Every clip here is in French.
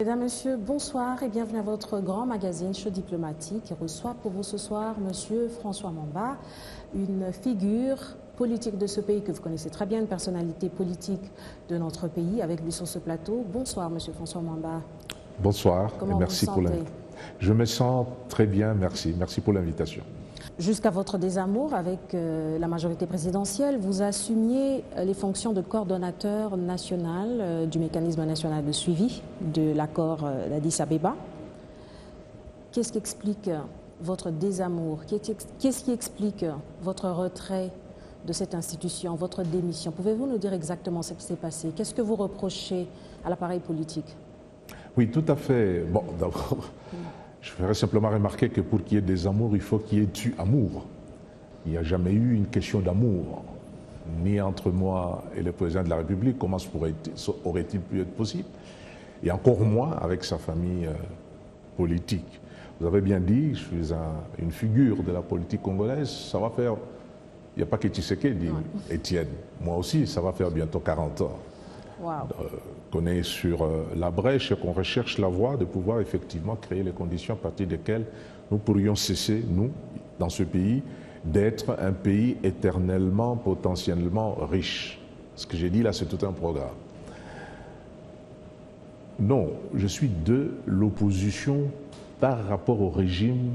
Mesdames, Messieurs, bonsoir et bienvenue à votre grand magazine Show Diplomatique qui reçoit pour vous ce soir Monsieur François Mamba, une figure politique de ce pays que vous connaissez très bien, une personnalité politique de notre pays avec lui sur ce plateau. Bonsoir Monsieur François Mamba. Bonsoir Comment et merci pour l'invitation. Je me sens très bien, merci. Merci pour l'invitation. Jusqu'à votre désamour avec la majorité présidentielle, vous assumiez les fonctions de coordonnateur national du mécanisme national de suivi de l'accord d'Addis Abeba. Qu'est-ce qui explique votre désamour? Qu'est-ce qui explique votre retrait de cette institution, votre démission? Pouvez-vous nous dire exactement ce qui s'est passé? Qu'est-ce que vous reprochez à l'appareil politique? Oui, tout à fait. Bon, d'abord, je ferais simplement remarquer que pour qu'il y ait des amours, il faut qu'il y ait du amour. Il n'y a jamais eu une question d'amour, ni entre moi et le président de la République. Comment aurait-il pu être possible? Et encore moins avec sa famille politique. Vous avez bien dit, je suis une figure de la politique congolaise. Ça va faire, il n'y a pas que Tshisekedi, Étienne. Moi aussi, ça va faire bientôt 40 ans. Wow. Qu'on est sur la brèche et qu'on recherche la voie de pouvoir effectivement créer les conditions à partir desquelles nous pourrions cesser, nous, dans ce pays, d'être un pays éternellement, potentiellement riche. Ce que j'ai dit là, c'est tout un programme. Non, je suis de l'opposition par rapport au régime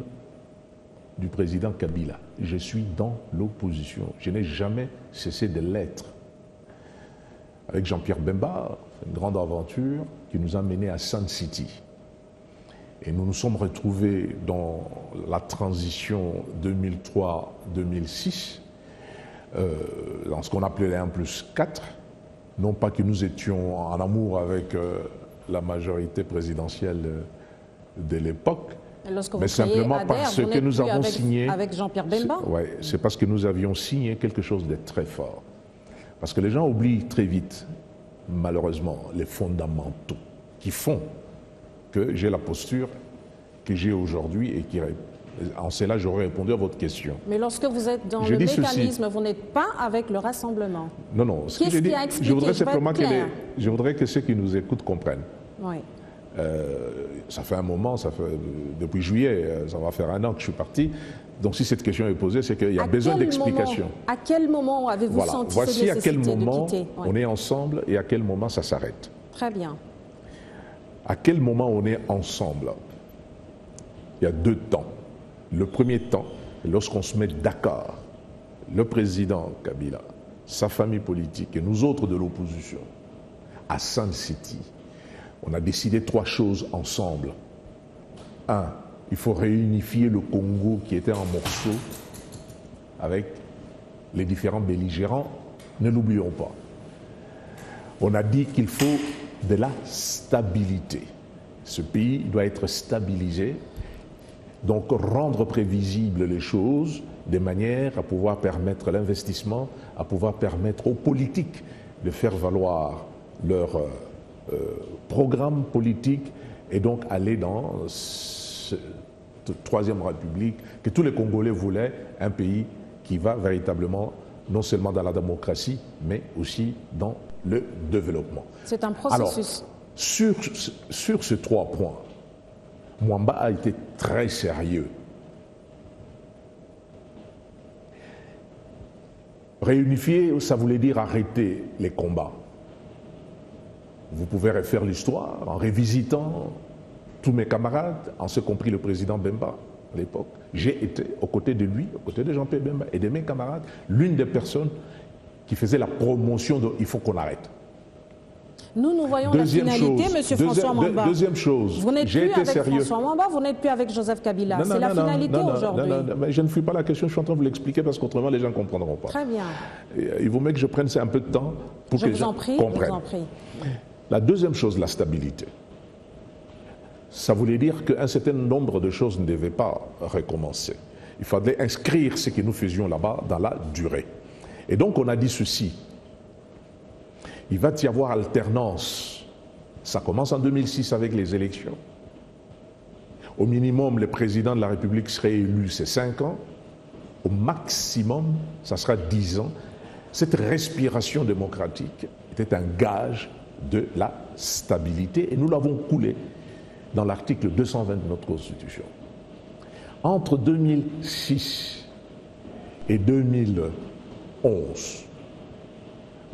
du président Kabila. Je suis dans l'opposition. Je n'ai jamais cessé de l'être. Avec Jean-Pierre Bemba, une grande aventure qui nous a menés à Sun City. Et nous nous sommes retrouvés dans la transition 2003-2006, dans ce qu'on appelait les 1+4. Non pas que nous étions en amour avec la majorité présidentielle de l'époque, mais simplement parce que nous avons signé... Avec Jean-Pierre Bemba? Oui, c'est parce que nous avions signé quelque chose de très fort. Parce que les gens oublient très vite, malheureusement, les fondamentaux qui font que j'ai la posture que j'ai aujourd'hui et qui, en cela, j'aurais répondu à votre question. Mais lorsque vous êtes dans le mécanisme, vous n'êtes pas avec le Rassemblement. Non, non. Qu'est-ce qui a expliqué? Je voudrais simplement que ceux qui nous écoutent comprennent. Oui. Ça fait un moment, depuis juillet, ça va faire 1 an que je suis parti. Donc si cette question est posée, c'est qu'il y a besoin d'explications. À quel moment avez-vous senti voici cette à quel nécessité moment de quitter? on est ensemble et à quel moment ça s'arrête. Très bien. À quel moment on est ensemble? Il y a 2 temps. Le premier temps, lorsqu'on se met d'accord, le président Kabila, sa famille politique et nous autres de l'opposition, à Sun City, on a décidé 3 choses ensemble. 1, il faut réunifier le Congo qui était en morceaux avec les différents belligérants. Ne l'oublions pas. On a dit qu'il faut de la stabilité. Ce pays doit être stabilisé, donc rendre prévisibles les choses de manière à pouvoir permettre l'investissement, à pouvoir permettre aux politiques de faire valoir leur programme politique et donc aller dans cette 3e République que tous les Congolais voulaient, un pays qui va véritablement non seulement dans la démocratie, mais aussi dans le développement. C'est un processus. Alors, sur ces 3 points, Mwamba a été très sérieux. Réunifier, ça voulait dire arrêter les combats. Vous pouvez refaire l'histoire en révisitant tous mes camarades, en ce compris le président Bemba à l'époque. J'ai été aux côtés de lui, aux côtés de Jean-Pierre Bemba et de mes camarades, l'une des personnes qui faisait la promotion de « il faut qu'on arrête ». Nous voyons la finalité, M. François Mamba. Deuxième chose, vous n'êtes plus avec François Mamba, vous n'êtes plus avec Joseph Kabila. C'est la finalité aujourd'hui. Non, mais je ne fuis pas la question, je suis en train de vous l'expliquer parce qu'autrement les gens ne comprendront pas. Très bien. Il vaut mieux que je prenne un peu de temps pour que les gens comprennent. Je vous en prie. La deuxième chose, la stabilité. Ça voulait dire qu'un certain nombre de choses ne devaient pas recommencer. Il fallait inscrire ce que nous faisions là-bas dans la durée. Et donc on a dit ceci. Il va y avoir alternance. Ça commence en 2006 avec les élections. Au minimum, le président de la République serait élu, c'est 5 ans. Au maximum, ça sera 10 ans. Cette respiration démocratique était un gage de la stabilité et nous l'avons coulé. dans l'article 220 de notre Constitution. Entre 2006 et 2011,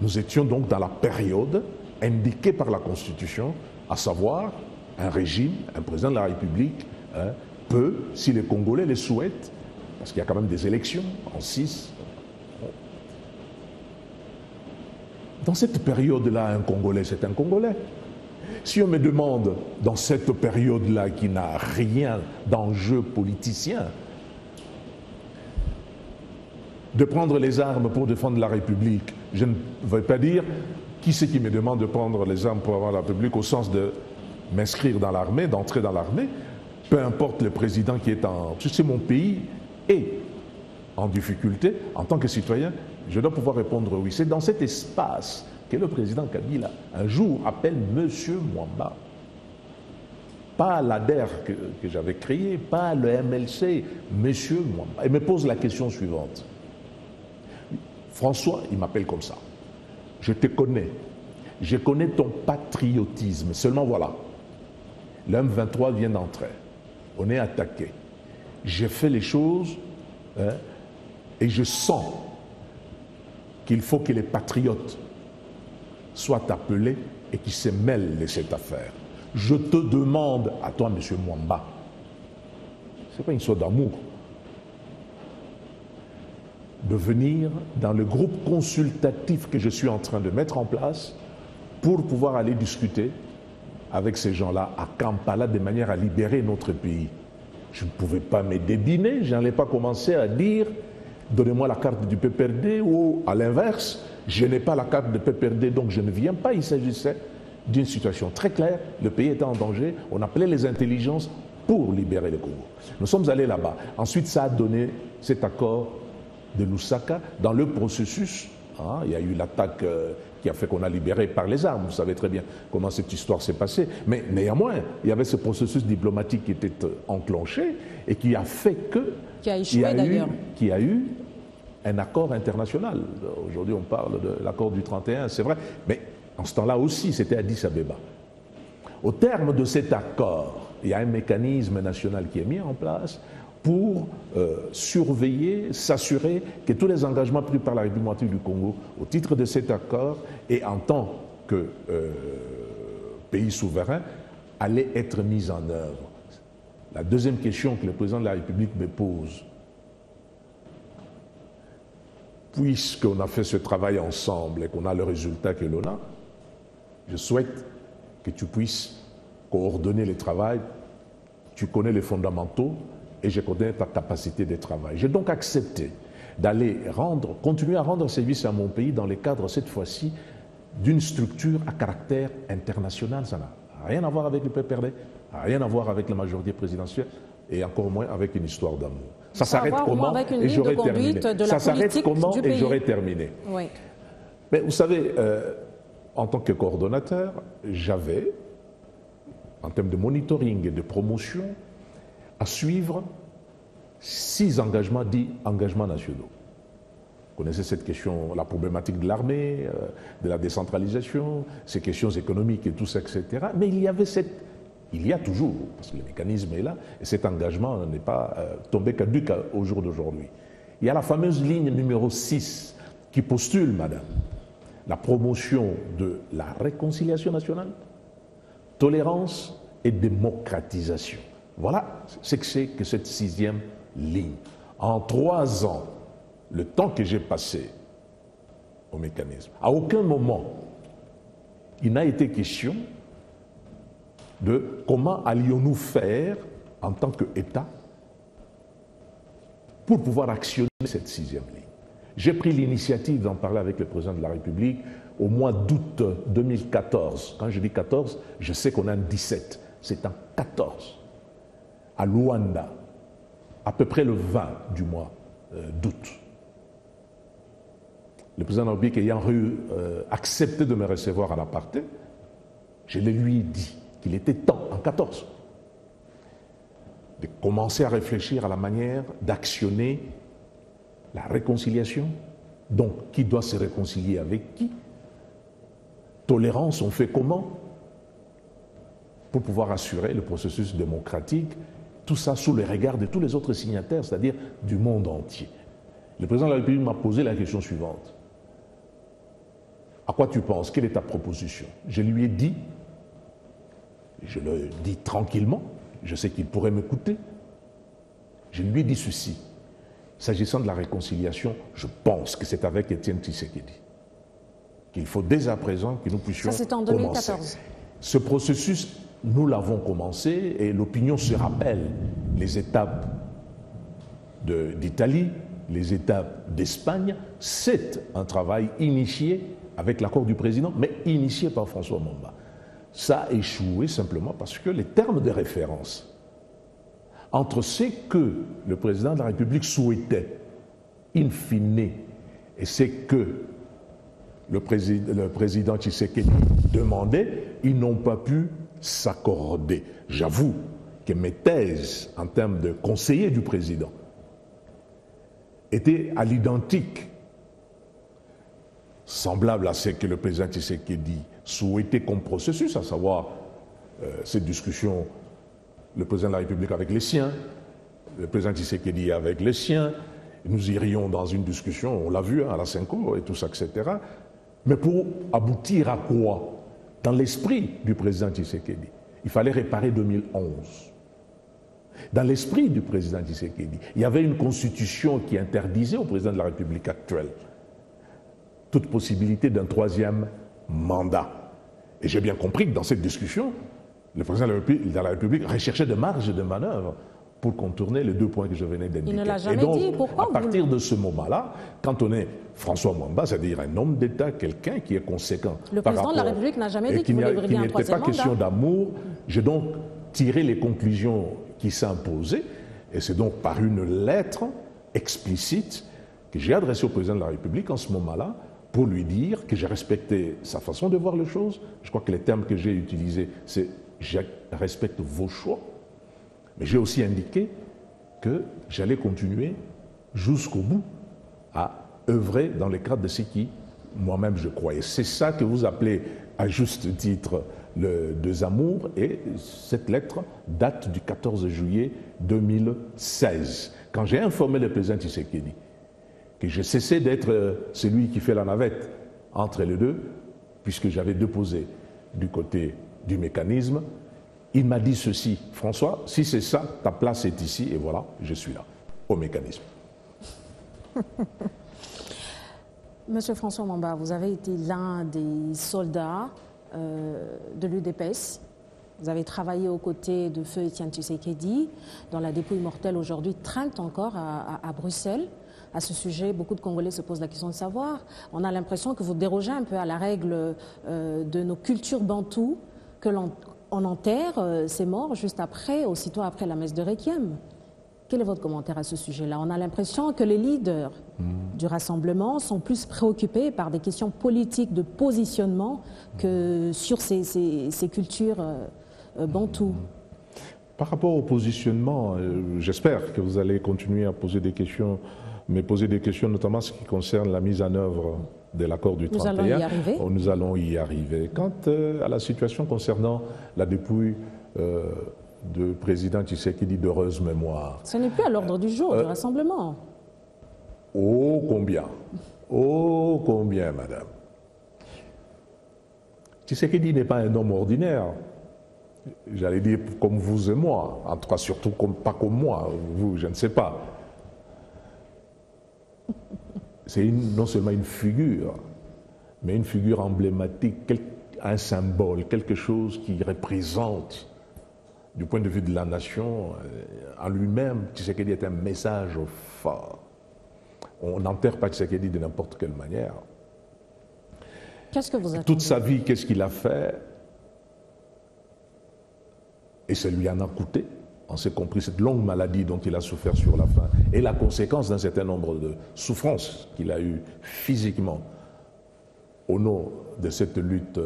nous étions donc dans la période indiquée par la Constitution, à savoir un régime, un président de la République peut, si les Congolais le souhaitent, parce qu'il y a quand même des élections en 6. Dans cette période-là, un Congolais, c'est un Congolais. Si on me demande, dans cette période-là, qui n'a rien d'enjeu politicien, de prendre les armes pour défendre la République, je ne vais pas dire qui c'est qui me demande de prendre les armes pour avoir la République au sens de m'inscrire dans l'armée, d'entrer dans l'armée, peu importe le président qui est en... C'est mon pays et en difficulté, en tant que citoyen, je dois pouvoir répondre oui. C'est dans cet espace que le président Kabila, un jour, appelle Monsieur Mwamba. Pas l'ADER que j'avais créé, pas le MLC, Monsieur Mwamba. Et me pose la question suivante. François, il m'appelle comme ça. Je te connais. Je connais ton patriotisme. Seulement voilà. Le M23 vient d'entrer. On est attaqué. J'ai fait les choses et je sens qu'il faut que les patriotes soient appelés et qu'ils se mêlent de cette affaire. Je te demande, à toi, M. Mwamba, ce n'est pas une histoire d'amour, de venir dans le groupe consultatif que je suis en train de mettre en place pour pouvoir aller discuter avec ces gens-là à Kampala de manière à libérer notre pays. Je ne pouvais pas me dédiner, je n'allais pas commencer à dire donnez-moi la carte du PPRD ou à l'inverse, je n'ai pas la carte de PPRD donc je ne viens pas. Il s'agissait d'une situation très claire, le pays était en danger, on appelait les intelligences pour libérer le Congo. Nous sommes allés là-bas. Ensuite, ça a donné cet accord de Lusaka. Dans le processus, il y a eu l'attaque qui a fait qu'on a libéré par les armes. Vous savez très bien comment cette histoire s'est passée. Mais néanmoins, il y avait ce processus diplomatique qui était enclenché et qui a fait que... Qui a échoué d'ailleurs. Qui a eu un accord international. Aujourd'hui, on parle de l'accord du 31, c'est vrai. Mais en ce temps-là aussi, c'était Addis Abeba. Au terme de cet accord, il y a un mécanisme national qui est mis en place pour surveiller, s'assurer que tous les engagements pris par la République démocratique du Congo au titre de cet accord et en tant que pays souverain allaient être mis en œuvre. La deuxième question que le président de la République me pose, puisqu'on a fait ce travail ensemble et qu'on a le résultat que l'on a, je souhaite que tu puisses coordonner le travail, tu connais les fondamentaux et je connais ta capacité de travail. J'ai donc accepté d'aller continuer à rendre service à mon pays dans le cadre, cette fois-ci, d'une structure à caractère international. Ça n'a rien à voir avec le PPRD, rien à voir avec la majorité présidentielle et encore moins avec une histoire d'amour. Ça s'arrête comment et j'aurai terminé. Ça s'arrête comment et j'aurai terminé. Oui. Mais vous savez, en tant que coordonnateur, j'avais, en termes de monitoring et de promotion, à suivre 6 engagements dits engagements nationaux. Vous connaissez cette question, la problématique de l'armée, de la décentralisation, ces questions économiques et tout ça, etc. Mais il y a toujours, parce que le mécanisme est là, et cet engagement n'est pas tombé caduc au jour d'aujourd'hui. Il y a la fameuse ligne numéro 6 qui postule, madame, la promotion de la réconciliation nationale, tolérance et démocratisation. Voilà ce que c'est que cette 6e ligne. En 3 ans, le temps que j'ai passé au mécanisme, à aucun moment, il n'a été question de comment allions-nous faire en tant qu'État pour pouvoir actionner cette 6e ligne. J'ai pris l'initiative d'en parler avec le président de la République au mois d'août 2014. Quand je dis 14, je sais qu'on est en 17. C'est en 14, à Luanda, à peu près le 20 du mois d'août. Le président de la République ayant accepté de me recevoir à l'aparté, je lui ai dit qu'il était temps, en 14, de commencer à réfléchir à la manière d'actionner la réconciliation. Donc, qui doit se réconcilier avec qui? Tolérance, on fait comment? pour pouvoir assurer le processus démocratique, tout ça sous le regard de tous les autres signataires, c'est-à-dire du monde entier. Le président de la République m'a posé la question suivante. À quoi tu penses? Quelle est ta proposition? Je lui ai dit, je le dis tranquillement, je sais qu'il pourrait m'écouter, je lui ai dit ceci. S'agissant de la réconciliation, je pense que c'est avec Étienne Tshisekedi qu'il faut dès à présent que nous puissions ça, c'était en commencer. 2014. Ce processus, nous l'avons commencé et l'opinion se rappelle les étapes d'Italie, les étapes d'Espagne. C'est un travail initié avec l'accord du président, mais initié par François Momba. Ça a échoué simplement parce que les termes de référence entre ce que le président de la République souhaitait, in fine, et ce que le président Tshisekedi demandait, ils n'ont pas pu s'accorder. J'avoue que mes thèses en termes de conseiller du président étaient à l'identique, semblables à ce que le président Tshisekedi souhaitait comme processus, à savoir cette discussion, le président de la République avec les siens, le président Tshisekedi avec les siens. Nous irions dans une discussion, on l'a vu à la Cinco et tout ça, etc. Mais pour aboutir à quoi? Dans l'esprit du président Tshisekedi, il fallait réparer 2011. Dans l'esprit du président Tshisekedi, il y avait une constitution qui interdisait au président de la République actuelle toute possibilité d'un troisième mandat. Et j'ai bien compris que dans cette discussion, le président de la République recherchait des marges de manœuvre pour contourner les deux points que je venais d'indiquer. Il ne l'a jamais et donc, dit. Pourquoi à partir de ce moment-là, quand on est François Momba, c'est-à-dire un homme d'État, quelqu'un qui est conséquent. Le président de la République n'a jamais dit qu'il voulait briguer un troisième mandat. Il n'était pas question d'amour. J'ai donc tiré les conclusions qui s'imposaient, et c'est donc par une lettre explicite que j'ai adressée au président de la République en ce moment-là, pour lui dire que j'ai respecté sa façon de voir les choses. Je crois que les termes que j'ai utilisés, c'est « je respecte vos choix ». Mais j'ai aussi indiqué que j'allais continuer jusqu'au bout à œuvrer dans le cadre de ce qui, moi-même, je croyais. C'est ça que vous appelez, à juste titre, le deux amours, et cette lettre date du 14 juillet 2016. Quand j'ai informé le président Tshisekedi que j'ai cessé d'être celui qui fait la navette entre les deux, puisque j'avais déposé du côté du mécanisme, il m'a dit ceci: François, si c'est ça, ta place est ici, et voilà, je suis là, au mécanisme. Monsieur François Momba, vous avez été l'un des soldats de l'UDPS. Vous avez travaillé aux côtés de feu Étienne Tshisekedi, dont la dépouille mortelle aujourd'hui traîne encore à Bruxelles. À ce sujet, beaucoup de Congolais se posent la question de savoir. On a l'impression que vous dérogez un peu à la règle de nos cultures bantoues, que l'on enterre ces morts juste après, aussitôt après la messe de Requiem. Quel est votre commentaire à ce sujet-là? On a l'impression que les leaders du rassemblement sont plus préoccupés par des questions politiques de positionnement que sur ces cultures bantoues. Par rapport au positionnement, j'espère que vous allez continuer à poser des questions, mais poser des questions notamment en ce qui concerne la mise en œuvre de l'accord du 31. Nous allons y arriver. Nous allons y arriver. Quant à la situation concernant la dépouille de président Tshisekedi d'heureuse mémoire. Ce n'est plus à l'ordre du jour du rassemblement. Oh combien! Oh combien, madame! Tshisekedi n'est pas un homme ordinaire. J'allais dire comme vous et moi, en tout cas surtout pas comme moi, vous, je ne sais pas. C'est non seulement une figure, mais une figure emblématique, un symbole, quelque chose qui représente, du point de vue de la nation, en lui-même, Tshisekedi est un message fort. On n'enterre pas Tshisekedi de n'importe quelle manière. Qu'est-ce que vous attendez? Toute sa vie, qu'est-ce qu'il a fait? Et ça lui en a coûté. On s'est compris cette longue maladie dont il a souffert sur la fin et la conséquence d'un certain nombre de souffrances qu'il a eues physiquement au nom de cette lutte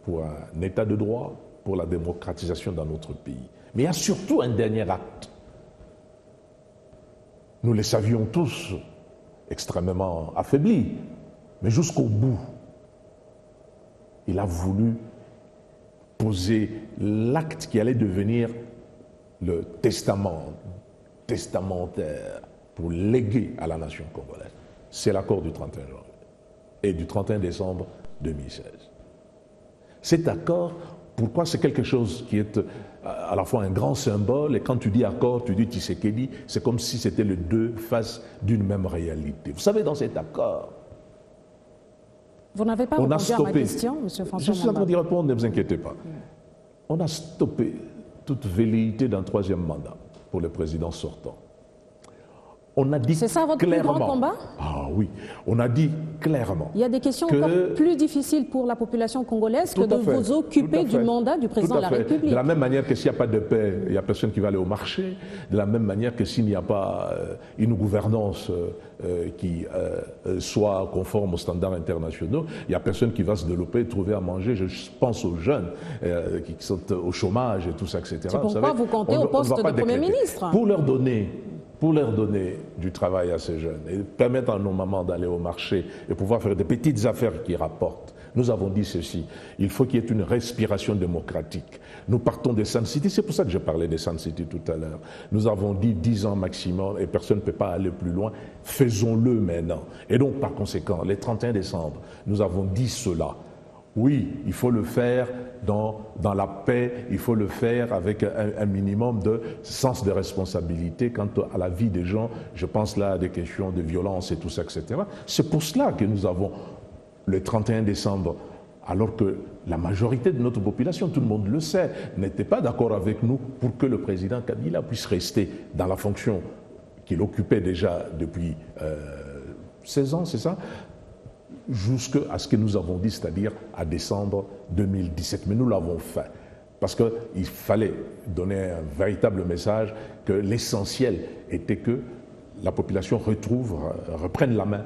pour un état de droit, pour la démocratisation dans notre pays. Mais il y a surtout un dernier acte. Nous les savions tous extrêmement affaiblis, mais jusqu'au bout, il a voulu, pour déposé l'acte qui allait devenir le testamentaire pour léguer à la nation congolaise. C'est l'accord du 31 janvier et du 31 décembre 2016. Cet accord, pourquoi c'est quelque chose qui est à la fois un grand symbole, et quand tu dis accord, tu dis Tshisekedi, c'est comme si c'était les deux faces d'une même réalité. Vous savez, dans cet accord, vous n'avez pas répondu à ma question, M. François. Je suis en train d'y répondre, ne vous inquiétez pas. On a stoppé toute velléité d'un troisième mandat pour le président sortant. On a dit c'est ça votre clairement, plus grand combat? Ah oui, on a dit clairement. Il y a des questions encore plus difficiles pour la population congolaise que de vous occuper du mandat du président de la République. De la même manière que s'il n'y a pas de paix, il n'y a personne qui va aller au marché. De la même manière que s'il n'y a pas une gouvernance qui soit conforme aux standards internationaux, il n'y a personne qui va se développer, trouver à manger. Je pense aux jeunes qui sont au chômage et tout ça, etc. C'est pourquoi vous comptez au poste de Premier ministre. Pour leur donner du travail à ces jeunes et permettre à nos mamans d'aller au marché et pouvoir faire des petites affaires qui rapportent. Nous avons dit ceci, il faut qu'il y ait une respiration démocratique. Nous partons des Sun City, c'est pour ça que je parlais des Sun City tout à l'heure. Nous avons dit 10 ans maximum et personne ne peut pas aller plus loin. Faisons-le maintenant. Et donc par conséquent, les 31 décembre, nous avons dit cela. Oui, il faut le faire dans la paix, il faut le faire avec un minimum de sens de responsabilité quant à la vie des gens. Je pense là à des questions de violence et tout ça, etc. C'est pour cela que nous avons le 31 décembre, alors que la majorité de notre population, tout le monde le sait, n'était pas d'accord avec nous pour que le président Kabila puisse rester dans la fonction qu'il occupait déjà depuis 16 ans, c'est ça ? Jusqu'à ce que nous avons dit, c'est-à-dire à décembre 2017. Mais nous l'avons fait, parce qu'il fallait donner un véritable message que l'essentiel était que la population reprenne la main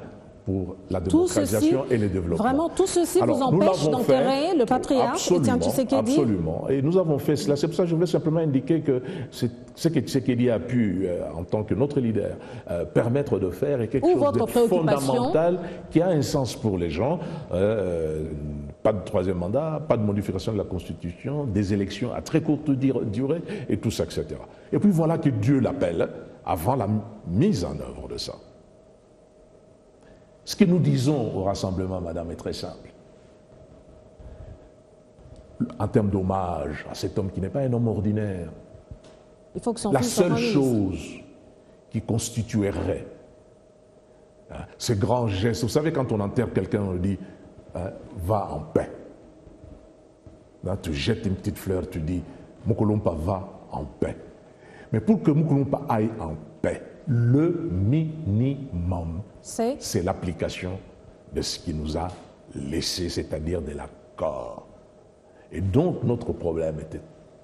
pour la démocratisation et le développement. Vraiment, tout ceci vous empêche d'enterrer le patriarche Étienne Tshisekedi? Absolument. Et nous avons fait cela. C'est pour ça que je voulais simplement indiquer que ce que Tshisekedi a pu, en tant que notre leader, permettre de faire est quelque chose de fondamental qui a un sens pour les gens. Pas de troisième mandat, pas de modification de la Constitution, des élections à très courte durée et tout ça, etc. Et puis voilà que Dieu l'appelle avant la mise en œuvre de ça. Ce que nous disons au rassemblement, madame, est très simple. En termes d'hommage à cet homme qui n'est pas un homme ordinaire, il faut que son la seule chose qui constituerait ce grand geste, vous savez, quand on enterre quelqu'un, on dit va en paix. Là, tu jettes une petite fleur, tu dis Mukulumpa va en paix. Mais pour que Mukulumpa aille en paix, le minimum, c'est l'application de ce qu'il nous a laissé, c'est-à-dire de l'accord. Et donc, notre problème était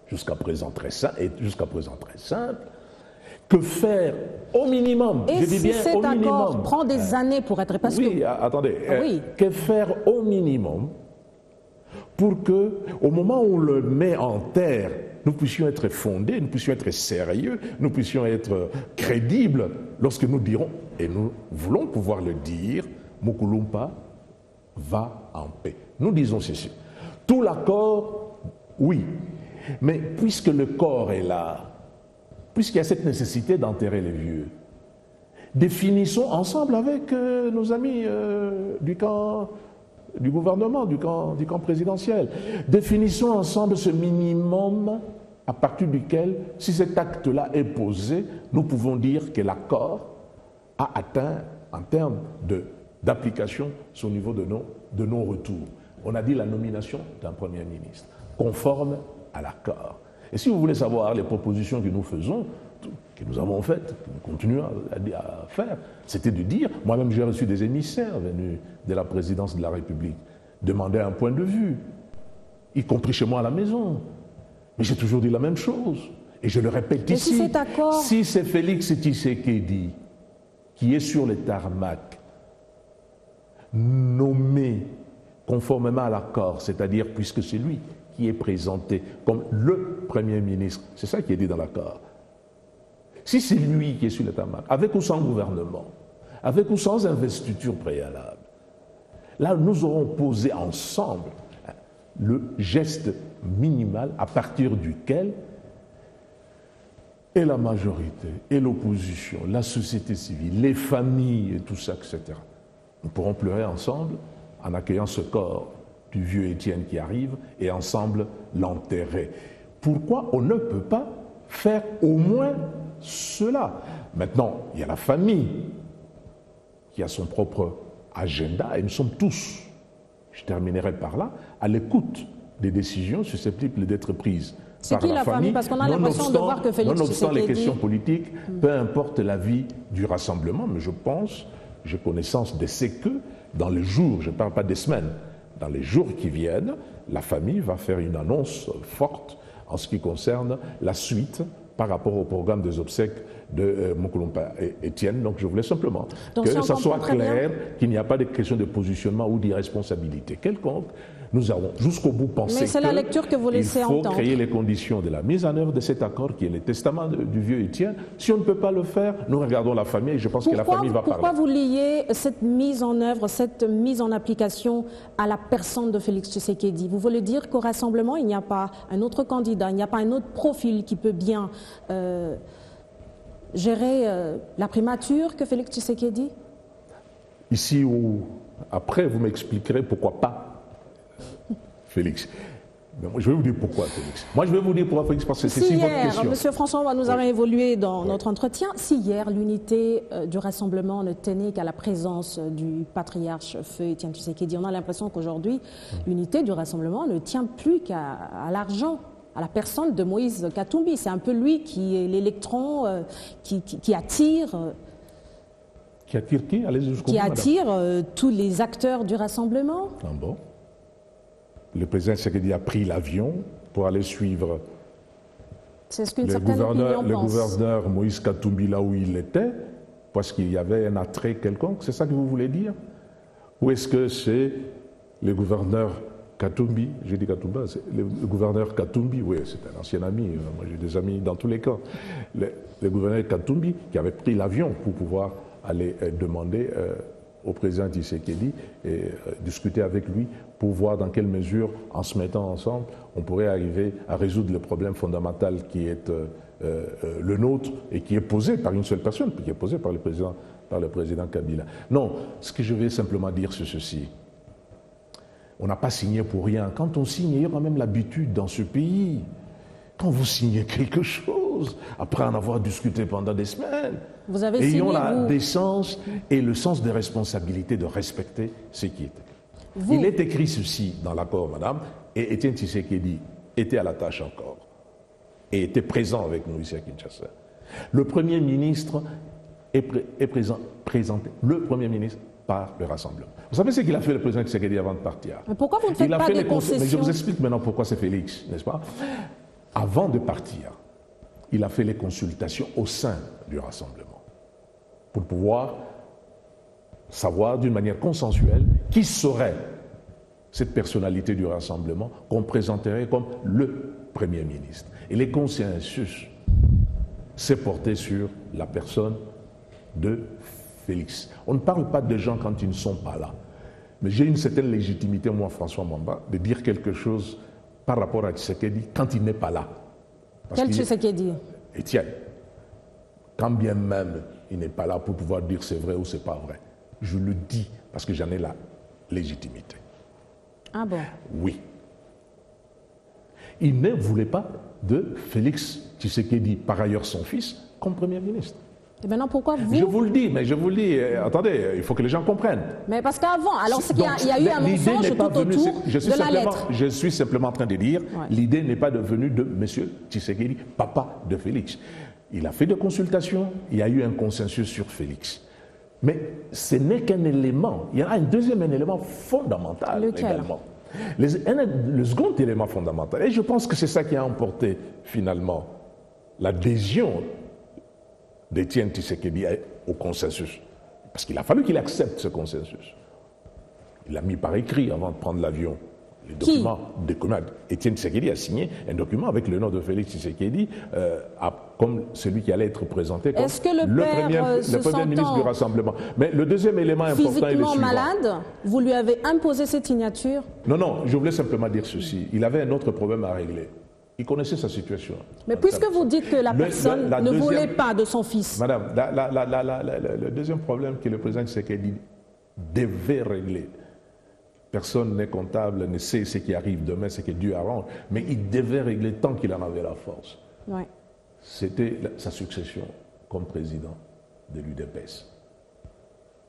jusqu'à présent très simple. Que faire au minimum? Et si cet accord prend des années pour être... Parce oui, attendez. Que faire au minimum pour que, au moment où on le met en terre, nous puissions être fondés, nous puissions être sérieux, nous puissions être crédibles lorsque nous dirons, et nous voulons pouvoir le dire, Mukulumpa va en paix. Nous disons ceci. Tout l'accord, oui, mais puisque le corps est là, puisqu'il y a cette nécessité d'enterrer les vieux, définissons ensemble avec nos amis du camp du gouvernement, du camp présidentiel. Définissons ensemble ce minimum à partir duquel, si cet acte-là est posé, nous pouvons dire que l'accord a atteint, en termes d'application, son niveau de non-retour. On a dit la nomination d'un Premier ministre, conforme à l'accord. Et si vous voulez savoir les propositions que nous faisons, que nous avons faites, que nous continuons à faire, c'était de dire, moi-même j'ai reçu des émissaires venus de la présidence de la République, demander un point de vue, y compris chez moi à la maison. Mais j'ai toujours dit la même chose. Et je le répète ici, si c'est Félix Tshisekedi qui est sur le tarmac, nommé conformément à l'accord, c'est-à-dire puisque c'est lui qui est présenté comme le Premier ministre, c'est ça qui est dit dans l'accord. Si c'est lui qui est sur le tarmac, avec ou sans gouvernement, avec ou sans investiture préalable, là nous aurons posé ensemble le geste minimal à partir duquel et la majorité, et l'opposition, la société civile, les familles et tout ça, etc. Nous pourrons pleurer ensemble en accueillant ce corps du vieux Étienne qui arrive et ensemble l'enterrer. Pourquoi on ne peut pas faire au moins cela? Maintenant, il y a la famille qui a son propre agenda et nous sommes tous, je terminerai par là, à l'écoute des décisions susceptibles d'être prises. C'est qui la famille? Parce qu'on a l'impression de voir que Félix Tshisekedi... Nonobstant les questions politiques, peu importe l'avis du rassemblement, mais je pense, j'ai connaissance de ce que, dans les jours, je ne parle pas des semaines, dans les jours qui viennent, la famille va faire une annonce forte en ce qui concerne la suite par rapport au programme des obsèques de Moukoulompa Étienne. Donc je voulais simplement que ça soit clair, qu'il n'y a pas de question de positionnement ou d'irresponsabilité quelconque. Nous avons jusqu'au bout pensé qu'il faut créer les conditions de la mise en œuvre de cet accord qui est le testament du vieux Étienne. Si on ne peut pas le faire, nous regardons la famille et je pense que la famille va parler. Pourquoi vous liez cette mise en œuvre, cette mise en application à la personne de Félix Tshisekedi? Vous voulez dire qu'au rassemblement, il n'y a pas un autre candidat, il n'y a pas un autre profil qui peut bien gérer la primature que Félix Tshisekedi? Ici ou après, vous m'expliquerez pourquoi pas Félix. Mais moi, je vais vous dire pourquoi Félix. Moi, je vais vous dire pourquoi Félix, parce que c'est si votre question. Monsieur François, nous avons évolué dans notre entretien. Si hier, l'unité du rassemblement ne tenait qu'à la présence du patriarche Feu Étienne Tshisekedi, on a l'impression qu'aujourd'hui, l'unité du rassemblement ne tient plus qu'à l'argent, à la personne de Moïse Katumbi. C'est un peu lui qui est l'électron qui attire... Qui attire qui? Allez-y jusqu'au bout, qui attire tous les acteurs du rassemblement. Ah bon? Le président Tshisekedi a pris l'avion pour aller suivre le gouverneur Moïse Katumbi là où il était, parce qu'il y avait un attrait quelconque. C'est ça que vous voulez dire? Ou est-ce que c'est le gouverneur Katumbi, j'ai dit Katumba, c'est le gouverneur Katumbi, oui, c'est un ancien ami, moi j'ai des amis dans tous les camps. Le gouverneur Katumbi qui avait pris l'avion pour pouvoir aller demander au président Tshisekedi et discuter avec lui pour voir dans quelle mesure, en se mettant ensemble, on pourrait arriver à résoudre le problème fondamental qui est le nôtre et qui est posé par une seule personne, qui est posé par le président Kabila. Non, ce que je vais simplement dire, c'est ceci. On n'a pas signé pour rien. Quand on signe, il y a quand même l'habitude dans ce pays. Quand vous signez quelque chose, après en avoir discuté pendant des semaines, ayons la décence et le sens de responsabilité de respecter ce qui est écrit. Il est écrit ceci dans l'accord, madame, et Étienne Tshisekedi était à la tâche encore, et était présent avec nous ici à Kinshasa. Le Premier ministre est présenté, le Premier ministre, par le Rassemblement. Vous savez ce qu'il a fait le président Tshisekedi avant de partir? Mais pourquoi vous ne faites pas des concessions? Mais je vous explique maintenant pourquoi c'est Félix, n'est-ce pas? Avant de partir, il a fait les consultations au sein du Rassemblement pour pouvoir savoir d'une manière consensuelle qui serait cette personnalité du Rassemblement qu'on présenterait comme le Premier ministre. Et les consensus s'est porté sur la personne de Félix. On ne parle pas de gens quand ils ne sont pas là. Mais j'ai une certaine légitimité, moi, François Mamba, de dire quelque chose par rapport à Tshisekedi quand il n'est pas là. Quel Tshisekedi? Étienne. Quand bien même il n'est pas là pour pouvoir dire c'est vrai ou c'est pas vrai. Je le dis parce que j'en ai la légitimité. Ah bon? Oui. Il ne voulait pas de Félix Tshisekedi, par ailleurs son fils, comme Premier ministre. Et maintenant, pourquoi vous... Je vous le dis, mais je vous le dis, attendez, il faut que les gens comprennent. Mais parce qu'avant, alors c'est qu'il y a eu un mensonge tout autour de la lettre. Je suis simplement en train de dire, l'idée n'est pas devenue de M. Tshisekedi, papa de Félix. Il a fait des consultations, il y a eu un consensus sur Félix. Mais ce n'est qu'un élément. Il y en a un deuxième élément fondamental également. Le second élément fondamental, et je pense que c'est ça qui a emporté finalement l'adhésion d'Étienne Tshisekedi au consensus. Parce qu'il a fallu qu'il accepte ce consensus. Il l'a mis par écrit avant de prendre l'avion Les documents, Étienne Tshisekedi a signé un document avec le nom de Félix Tshisekedi comme celui qui allait être présenté comme le premier ministre du Rassemblement. Mais le deuxième élément important est le suivant. Physiquement malade, vous lui avez imposé cette signature? Non, je voulais simplement dire ceci. Il avait un autre problème à régler. Il connaissait sa situation. Mais puisque vous dites que la personne ne voulait pas de son fils. Madame, le deuxième problème que le président Tshisekedi devait régler, personne n'est comptable, ne sait ce qui arrive demain, ce que Dieu arrange, mais il devait régler tant qu'il en avait la force. Ouais. C'était sa succession comme président de l'UDPS.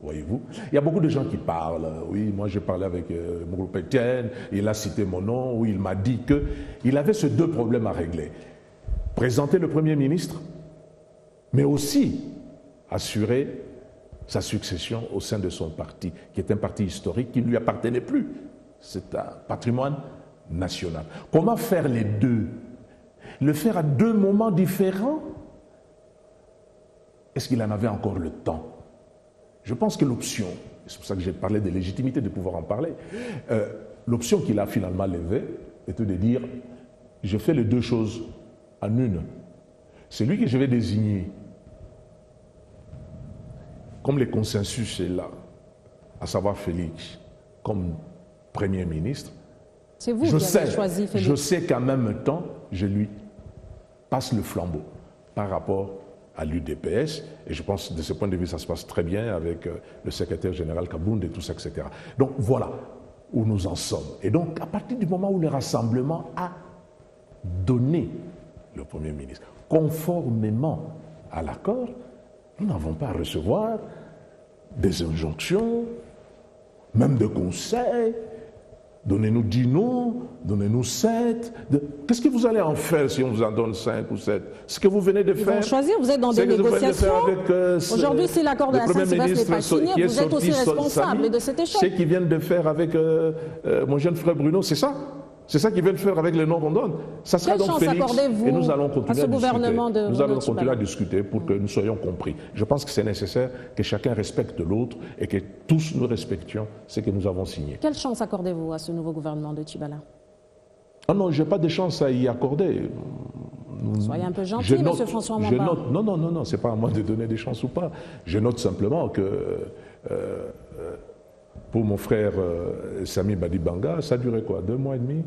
Voyez-vous, il y a beaucoup de gens qui parlent. Oui, moi j'ai parlé avec mon groupe Étienne, il a cité mon nom, oui, il m'a dit qu'il avait ces deux problèmes à régler. Présenter le Premier ministre, mais aussi assurer sa succession au sein de son parti, qui est un parti historique qui ne lui appartenait plus. C'est un patrimoine national. Comment faire les deux? Le faire à deux moments différents? Est-ce qu'il en avait encore le temps? Je pense que l'option, c'est pour ça que j'ai parlé de légitimité de pouvoir en parler, l'option qu'il a finalement levée était de dire, je fais les deux choses en une. Celui que je vais désigner, comme le consensus est là, à savoir Félix, comme Premier ministre, c'est vous qui avez choisi Félix. Je sais qu'en même temps, je lui passe le flambeau par rapport à l'UDPS, et je pense que de ce point de vue, ça se passe très bien avec le secrétaire général Kabound et tout ça, etc. Donc voilà où nous en sommes. Et donc, à partir du moment où le Rassemblement a donné le Premier ministre, conformément à l'accord, nous n'avons pas à recevoir des injonctions, même des conseils. Donnez-nous 10 noms, donnez-nous 7. Qu'est-ce que vous allez en faire si on vous en donne 5 ou 7? Ce que vous venez de faire. Ils vont choisir, vous êtes dans des négociations. Aujourd'hui, si l'accord de la Saint-Sylvestre n'est pas signé, vous êtes aussi responsable de cet échec. Ce qu'ils viennent de faire avec mon jeune frère Bruno, c'est ça. C'est ça qu'ils viennent faire avec les noms qu'on donne. Ça sera donc Félix, et nous allons continuer à discuter pour que nous soyons compris. Je pense que c'est nécessaire que chacun respecte l'autre et que tous nous respections ce que nous avons signé. Quelle chance accordez-vous à ce nouveau gouvernement de Tchibala? Ah non, je n'ai pas de chance à y accorder. Soyez un peu gentil, M. François Mwamba. Non, ce n'est pas à moi de donner des chances ou pas. Je note simplement que pour mon frère Sami Badibanga, ça a duré quoi? 2 mois et demi?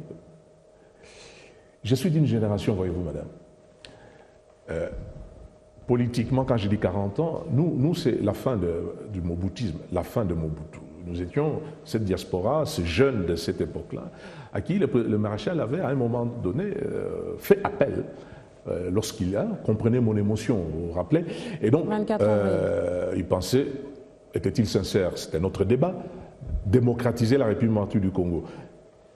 Je suis d'une génération, voyez-vous, madame. Politiquement, quand je dis 40 ans, nous c'est la fin du Moboutisme, la fin de Mobutu. Nous étions cette diaspora, ces jeunes de cette époque-là, à qui le maréchal avait, à un moment donné, fait appel lorsqu'il a, comprenez mon émotion, vous vous rappelez, et donc il pensait, était-il sincère, c'était notre débat, démocratiser la République du Congo.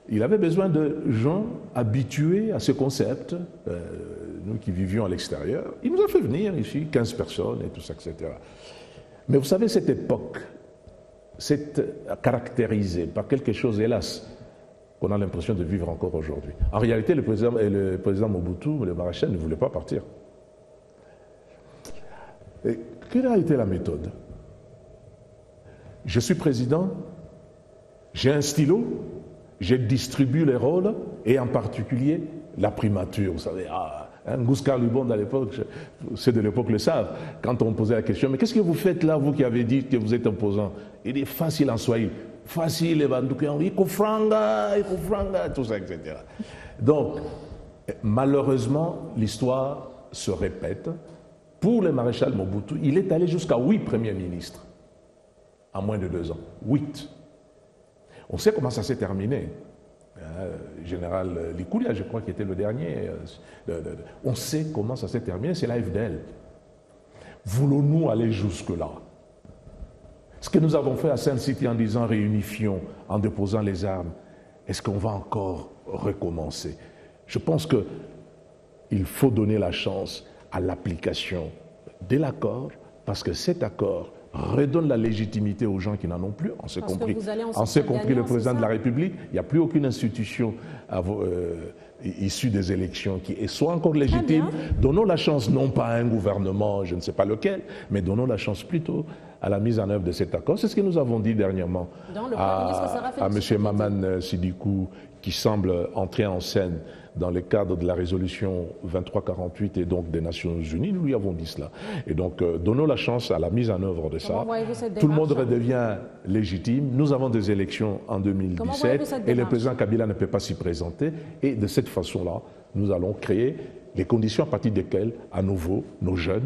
Il avait besoin de gens habitués à ce concept, nous qui vivions à l'extérieur. Il nous a fait venir ici, 15 personnes et tout ça, etc. Mais vous savez, cette époque s'est caractérisée par quelque chose, hélas, qu'on a l'impression de vivre encore aujourd'hui. En réalité, le président Mobutu, le maréchal, ne voulait pas partir. Et quelle a été la méthode? Je suis président, j'ai un stylo, je distribue les rôles, et en particulier la primature. Vous savez, Ngouskar Lubonde à l'époque, ceux de l'époque le savent, quand on posait la question, mais qu'est-ce que vous faites là, vous qui avez dit que vous êtes imposant? Il dit facile en Swahili, facile, il franga, tout ça, etc. Donc, malheureusement, l'histoire se répète. Pour le maréchal Mobutu, il est allé jusqu'à 8 premiers ministres en moins de 2 ans. 8. On sait comment ça s'est terminé. Général Likoulia, je crois, qui était le dernier. On sait comment ça s'est terminé, c'est la FDL. Voulons-nous aller jusque-là? Ce que nous avons fait à Sainte-Cité en disant réunifions, en déposant les armes, est-ce qu'on va encore recommencer? Je pense qu'il faut donner la chance à l'application de l'accord, parce que cet accord redonne la légitimité aux gens qui n'en ont plus, on s'est compris le président de la République. Il n'y a plus aucune institution issue des élections qui soit encore légitime. Donnons la chance non pas à un gouvernement, je ne sais pas lequel, mais donnons la chance plutôt à la mise en œuvre de cet accord. C'est ce que nous avons dit dernièrement à M. Maman Sidikou, qui semble entrer en scène dans le cadre de la résolution 2348 et donc des Nations Unies. Nous lui avons dit cela. Et donc, donnons la chance à la mise en œuvre de ça. Tout le monde redevient légitime. Nous avons des élections en 2017 et le président Kabila ne peut pas s'y présenter. Et de cette façon-là, nous allons créer les conditions à partir desquelles, à nouveau, nos jeunes,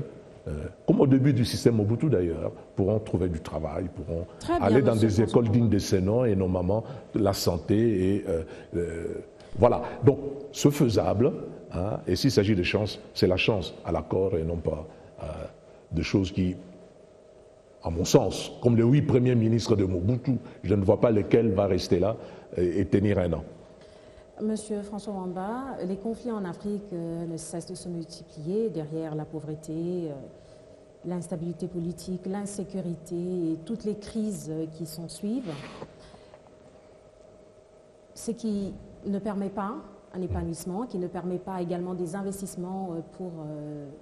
comme au début du système Mobutu d'ailleurs, pourront trouver du travail, pourront aller dans des écoles dignes de ces noms, et nos mamans, la santé et voilà. Donc, ce faisable, hein, et s'il s'agit de chance, c'est la chance à l'accord et non pas de choses qui, à mon sens, comme les 8 premiers ministres de Mobutu, je ne vois pas lequel va rester là et tenir un an. Monsieur François Wamba, les conflits en Afrique ne cessent de se multiplier derrière la pauvreté, l'instabilité politique, l'insécurité et toutes les crises qui s'en suivent. Ce qui ne permet pas un épanouissement, qui ne permet pas également des investissements pour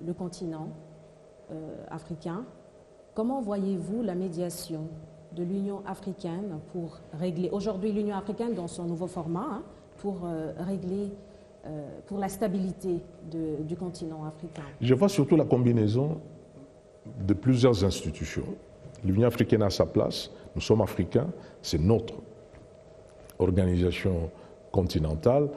le continent africain. Comment voyez-vous la médiation de l'Union africaine pour régler, aujourd'hui l'Union africaine dans son nouveau format, hein, pour régler, pour la stabilité du continent africain? Je vois surtout la combinaison de plusieurs institutions. L'Union africaine a sa place, nous sommes africains, c'est notre organisation continentale,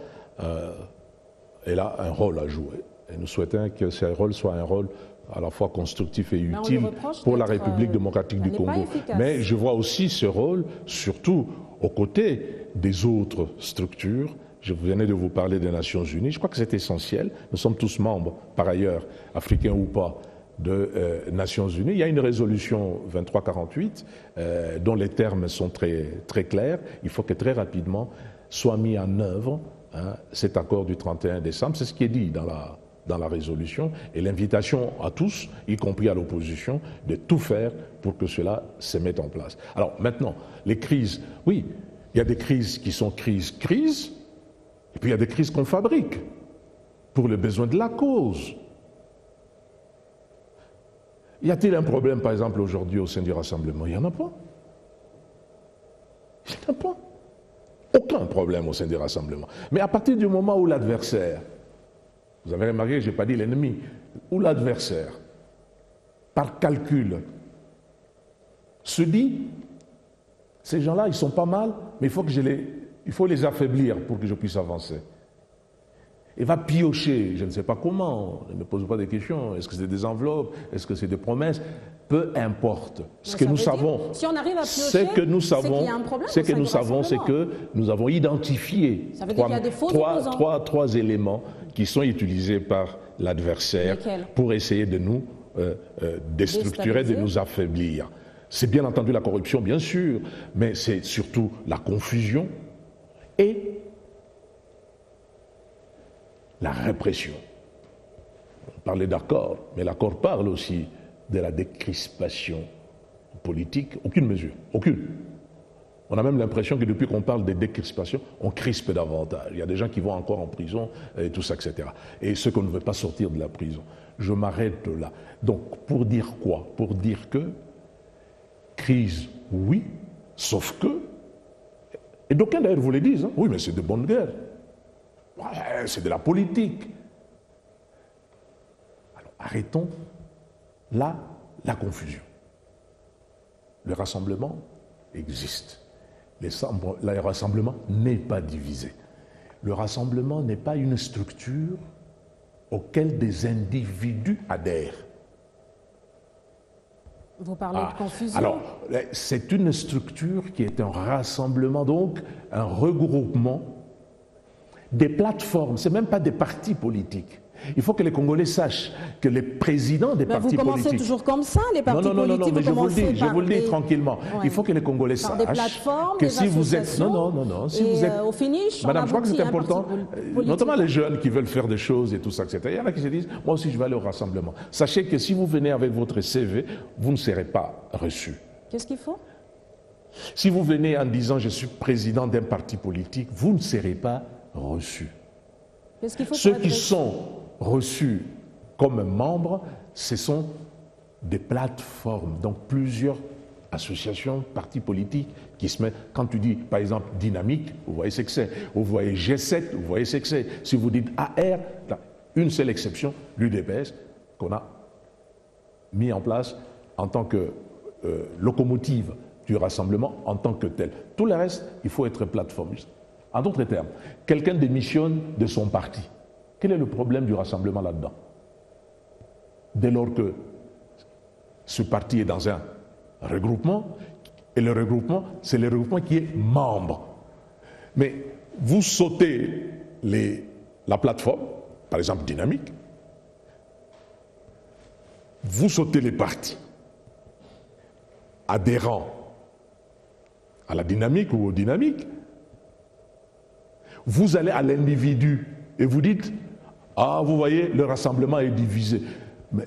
elle a un rôle à jouer. Et nous souhaitons que ce rôle soit un rôle à la fois constructif et utile pour la République démocratique du Congo. Mais je vois aussi ce rôle, surtout aux côtés des autres structures. Je venais de vous parler des Nations Unies. Je crois que c'est essentiel. Nous sommes tous membres, par ailleurs, africains ou pas, de Nations Unies. Il y a une résolution 2348 dont les termes sont très, très clairs. Il faut que très rapidement soit mis en œuvre cet accord du 31 décembre. C'est ce qui est dit dans la résolution, et l'invitation à tous, y compris à l'opposition, de tout faire pour que cela se mette en place. Alors maintenant, les crises, oui, il y a des crises qui sont crises, et puis il y a des crises qu'on fabrique pour les besoins de la cause. Y a-t-il un problème, par exemple, aujourd'hui au sein du Rassemblement? Il n'y en a pas. Il n'y en a pas. Aucun problème au sein du Rassemblement. Mais à partir du moment où l'adversaire, vous avez remarqué, je n'ai pas dit l'ennemi, où l'adversaire, par calcul, se dit, ces gens-là, ils sont pas mal, mais il faut les affaiblir pour que je puisse avancer. Il va piocher, je ne sais pas comment, ne me pose pas des questions, est-ce que c'est des enveloppes, est-ce que c'est des promesses, peu importe. Ce que nous savons, si on arrive à piocher, c'est que nous savons, qu'il y a un problème, c'est que nous savons, c'est que nous avons identifié trois éléments qui sont utilisés par l'adversaire pour essayer de nous déstructurer, de nous affaiblir. C'est bien entendu la corruption, bien sûr, mais c'est surtout la confusion et la répression. On parlait d'accord, mais l'accord parle aussi de la décrispation politique. Aucune mesure, aucune. On a même l'impression que depuis qu'on parle de décrispation, on crispe davantage. Il y a des gens qui vont encore en prison et tout ça, etc. Et ceux qu'on ne veut pas sortir de la prison. Je m'arrête là. Donc, pour dire quoi? Pour dire que crise, oui, sauf que, et d'aucuns d'ailleurs vous le disent, hein, oui, mais c'est de bonne guerre. Ouais, c'est de la politique. Alors, arrêtons là la confusion. Le rassemblement existe. Le rassemblement n'est pas divisé. Le rassemblement n'est pas une structure auquel des individus adhèrent. Vous parlez de confusion? Alors, c'est une structure qui est un rassemblement, donc un regroupement des plateformes, ce n'est même pas des partis politiques. Il faut que les Congolais sachent que les présidents des partis politiques... Vous commencez toujours comme ça, les partis politiques? Non, mais je vous le dis tranquillement. Ouais. Il faut que les Congolais sachent des plateformes, que si vous êtes... Non, si vous êtes... au finish, Madame, je crois que c'est important, notamment les jeunes qui veulent faire des choses et tout ça, etc. Il y en a qui se disent, moi aussi je vais aller au rassemblement. Sachez que si vous venez avec votre CV, vous ne serez pas reçu. Qu'est-ce qu'il faut? Si vous venez en disant, je suis président d'un parti politique, vous ne serez pas reçu. Ceux qui sont reçus comme membres, ce sont des plateformes, donc plusieurs association, parti politique qui se met, quand tu dis par exemple dynamique, vous voyez ce que c'est, vous voyez G7, vous voyez ce que c'est, si vous dites AR, une seule exception, l'UDPS, qu'on a mis en place en tant que locomotive du rassemblement en tant que tel. Tout le reste, il faut être plateformiste. En d'autres termes, quelqu'un démissionne de son parti. Quel est le problème du rassemblement là-dedans? Dès lors que ce parti est dans un regroupement, et le regroupement, c'est le regroupement qui est membre. Mais vous sautez la plateforme, par exemple dynamique, vous sautez les partis adhérents à la dynamique ou aux dynamiques, vous allez à l'individu et vous dites « Ah, vous voyez, le rassemblement est divisé ».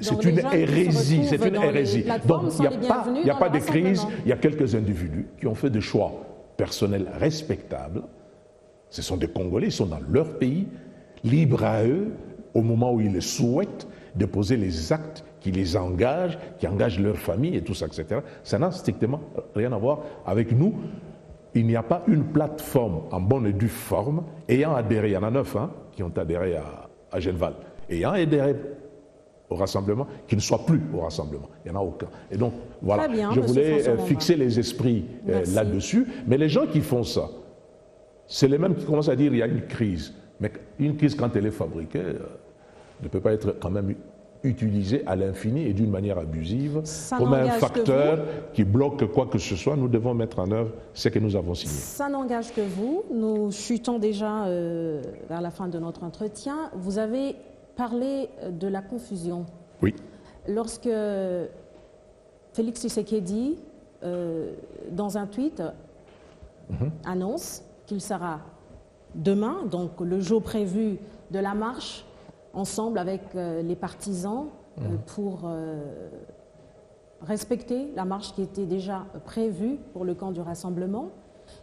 C'est une hérésie, c'est une hérésie. Donc il n'y a pas de crise, il y a quelques individus qui ont fait des choix personnels respectables. Ce sont des Congolais, ils sont dans leur pays, libres à eux, au moment où ils le souhaitent, de poser les actes qui les engagent, qui engagent leur famille et tout ça, etc. Ça n'a strictement rien à voir avec nous. Il n'y a pas une plateforme en bonne et due forme ayant adhéré, il y en a 9 qui ont adhéré à Genval, ayant adhéré au rassemblement, qui ne soit plus au rassemblement. Il n'y en a aucun. Et donc, voilà, bien, je voulais fixer les esprits là-dessus. Mais les gens qui font ça, c'est les mêmes qui commencent à dire qu'il y a une crise. Mais une crise, quand elle est fabriquée, ne peut pas être quand même utilisée à l'infini et d'une manière abusive comme un facteur qui bloque quoi que ce soit. Nous devons mettre en œuvre ce que nous avons signé. Ça n'engage que vous. Nous chutons déjà vers la fin de notre entretien. Vous avez parlé de la confusion. Oui. Lorsque Félix Tshisekedi, dans un tweet, annonce qu'il sera demain, donc le jour prévu de la marche, ensemble avec les partisans pour respecter la marche qui était déjà prévue pour le camp du rassemblement,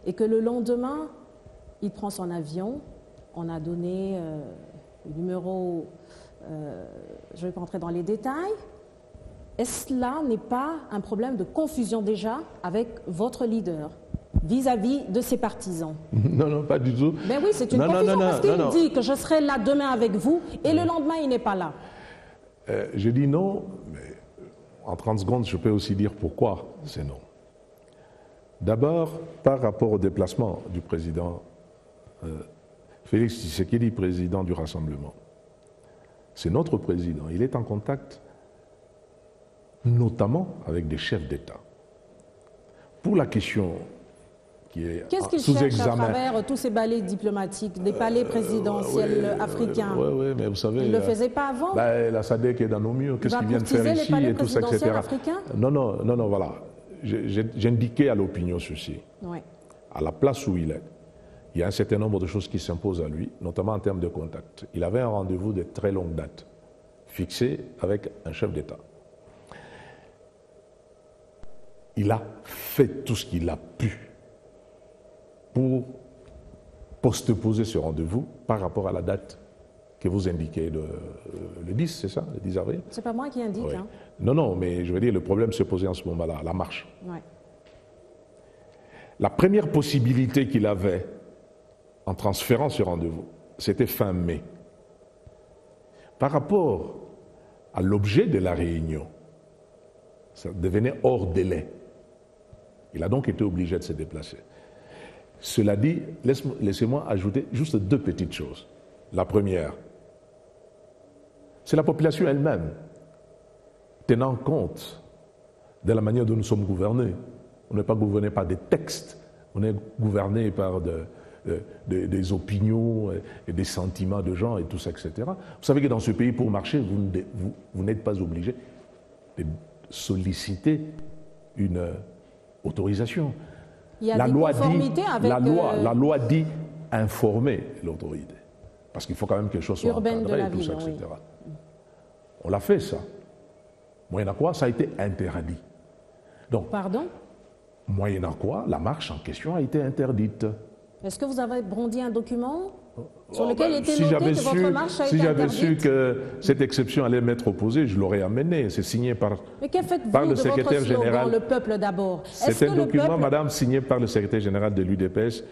et que le lendemain, il prend son avion. On a donné le numéro, je ne vais pas entrer dans les détails. Est-ce que là n'est pas un problème de confusion déjà avec votre leader vis-à-vis de ses partisans? Non, non, pas du tout. Ben oui, c'est une confusion parce qu'il dit que je serai là demain avec vous et le lendemain, il n'est pas là. Je dis non, mais en 30 secondes, je peux aussi dire pourquoi c'est non. D'abord, par rapport au déplacement du président Félix Tshisekedi, président du Rassemblement. C'est notre président. Il est en contact notamment avec des chefs d'État. Pour la question qui est qu'est-ce qu'il cherche à travers tous ces balais diplomatiques, des palais présidentiels africains? Oui, mais vous savez... Il ne le faisait pas avant? La SADC est dans nos murs, qu'est-ce qu'ils viennent faire ici et tout ça, etc. Non, voilà. J'indiquais à l'opinion ceci. Oui. À la place où il est, il y a un certain nombre de choses qui s'imposent à lui, notamment en termes de contact. Il avait un rendez-vous de très longue date, fixé avec un chef d'État. Il a fait tout ce qu'il a pu pour postposer ce rendez-vous par rapport à la date que vous indiquez, le 10, c'est ça, le 10 avril? C'est pas moi qui indique. Oui. Non, mais je veux dire, le problème se posait en ce moment-là, la marche. Ouais. La première possibilité qu'il avait en transférant ce rendez-vous, c'était fin mai. Par rapport à l'objet de la réunion, ça devenait hors délai. Il a donc été obligé de se déplacer. Cela dit, laissez-moi ajouter juste deux petites choses. La première, c'est la population elle-même, tenant compte de la manière dont nous sommes gouvernés. On n'est pas gouverné par des textes, on est gouverné par des opinions et des sentiments de gens et tout ça, etc. Vous savez que dans ce pays, pour marcher, vous n'êtes pas obligé de solliciter une autorisation. Il y a des conformités avec... La loi dit informer l'autorité. Parce qu'il faut quand même que les choses soient encadrées et tout ça, etc. Oui. On l'a fait, ça. Moyennant quoi, ça a été interdit. Donc, pardon? Moyennant quoi, la marche en question a été interdite. Est-ce que vous avez brandi un document sur lequel il était noté que votre marche a été interdite. Si j'avais su que cette exception allait m'être opposée, je l'aurais amené. C'est signé par, mais que faites-vous par le de secrétaire votre slogan, général. Le peuple d'abord. C'est un document, madame, signé par le secrétaire général de l'UDPS,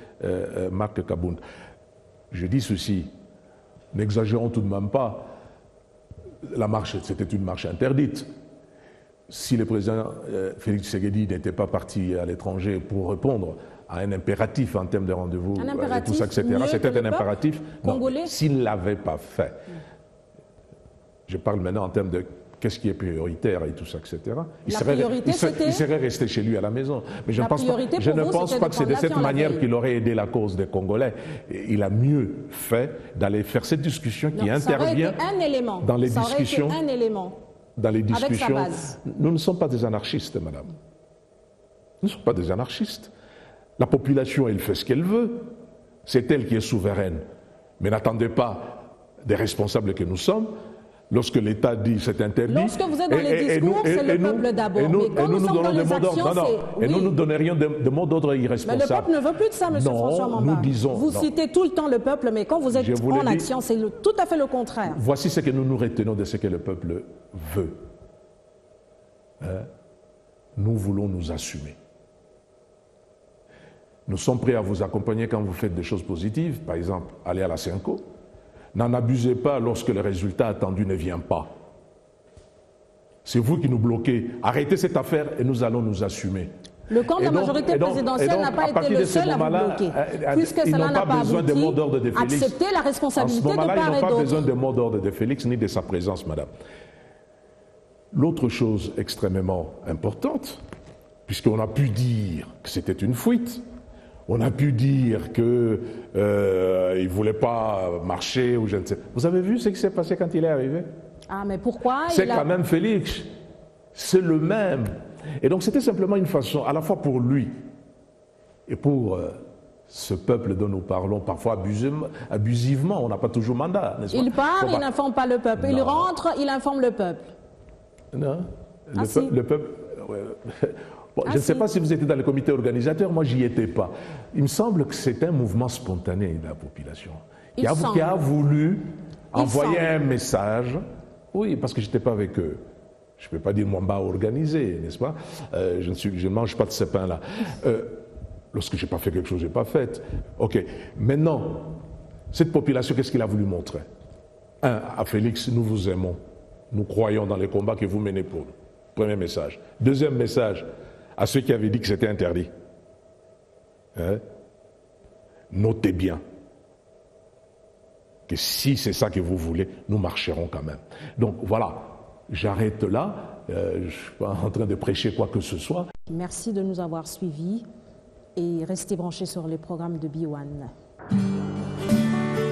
Marc Kabound. Je dis ceci, n'exagérons tout de même pas. La marche, c'était une marche interdite. Si le président Félix Tshisekedi n'était pas parti à l'étranger pour répondre à un impératif en termes de rendez-vous, et tout ça, etc., c'était un impératif. S'il ne l'avait pas fait, je parle maintenant en termes de qu'est-ce qui est prioritaire et tout ça, etc., il serait resté chez lui à la maison. Mais je ne pense pas que c'est de cette manière qu'il aurait aidé la cause des Congolais. Il a mieux fait d'aller faire cette discussion qui intervient dans les discussions. Dans les discussions, nous ne sommes pas des anarchistes, madame. Nous ne sommes pas des anarchistes. La population, elle fait ce qu'elle veut. C'est elle qui est souveraine. Mais n'attendez pas des responsables que nous sommes. Lorsque l'État dit c'est interdit. Lorsque vous êtes dans les discours, c'est le peuple d'abord. Mais quand nous sommes dans les actions, c'est... Et nous ne donnerions de mots d'ordre irresponsables. Mais le peuple ne veut plus de ça, M. François Mamba. Nous disons... Vous citez tout le temps le peuple, mais quand vous êtes en action, c'est tout à fait le contraire. Voici ce que nous nous retenons de ce que le peuple veut. Nous voulons nous assumer. Nous sommes prêts à vous accompagner quand vous faites des choses positives, par exemple, aller à la Cinco. N'en abusez pas lorsque le résultat attendu ne vient pas. C'est vous qui nous bloquez. Arrêtez cette affaire et nous allons nous assumer. Le camp de la majorité présidentielle n'a pas été le seul à vous bloquer, puisque cela n'a pas abouti. Acceptez la responsabilité de part et d'autre. Ils n'ont pas besoin de mot d'ordre de Félix ni de sa présence, madame. L'autre chose extrêmement importante, puisqu'on a pu dire que c'était une fuite, on a pu dire qu'il ne voulait pas marcher ou je ne sais pas. Vous avez vu ce qui s'est passé quand il est arrivé? Ah, mais pourquoi? C'est quand même Félix. C'est le même. Et donc c'était simplement une façon, à la fois pour lui et pour ce peuple dont nous parlons parfois abusivement. On n'a pas toujours mandat, n'est-ce pas? Il part, il n'informe pas le peuple. Il rentre, il informe le peuple. Non. Le peuple... Bon, je ne sais pas si vous étiez dans le comité organisateur, moi j'y étais pas. Il me semble que c'est un mouvement spontané de la population qui a voulu envoyer un message. Oui, parce que je n'étais pas avec eux. Je ne peux pas dire Mwamba organisé, n'est-ce pas? Je ne mange pas de ce pain-là. Lorsque je n'ai pas fait quelque chose, je n'ai pas fait. Ok. Maintenant, cette population, qu'est-ce qu'il a voulu montrer? À Félix, nous vous aimons. Nous croyons dans les combats que vous menez pour nous. Premier message. Deuxième message, à ceux qui avaient dit que c'était interdit. Notez bien que si c'est ça que vous voulez, nous marcherons quand même. Donc voilà, j'arrête là. Je ne suis pas en train de prêcher quoi que ce soit. Merci de nous avoir suivis et restez branchés sur les programmes de B1.